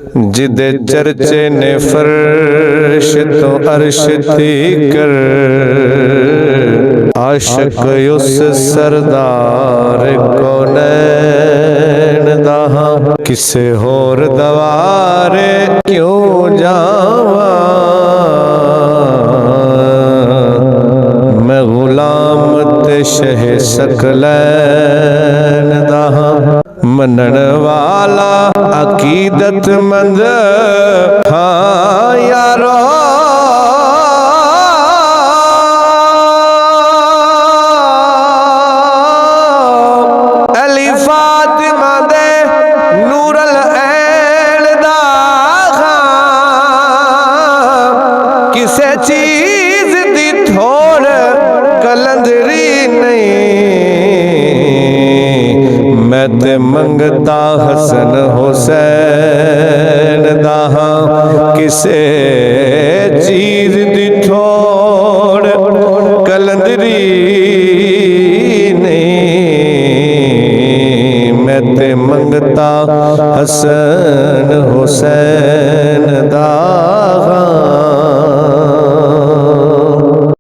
जिदे चर्चे ने फर्श तो अर्श थी कर, आशिक उस सरदार कौनैन दा किसे होर दवारे क्यों जावा, मैं गुलाम ते शह सकलैन दा मनन वाला अकीदत मंद हाँ यारो। अली फातिमा दे नूरल ऐन दा किसे चीज दी थोड़ कलंदरी नहीं, मैं ते मंगता हसन हुसैन दा किसे चीज दी थोड़ कलंदरी नहीं, मैं ते मंगता हसन हुसैन दा।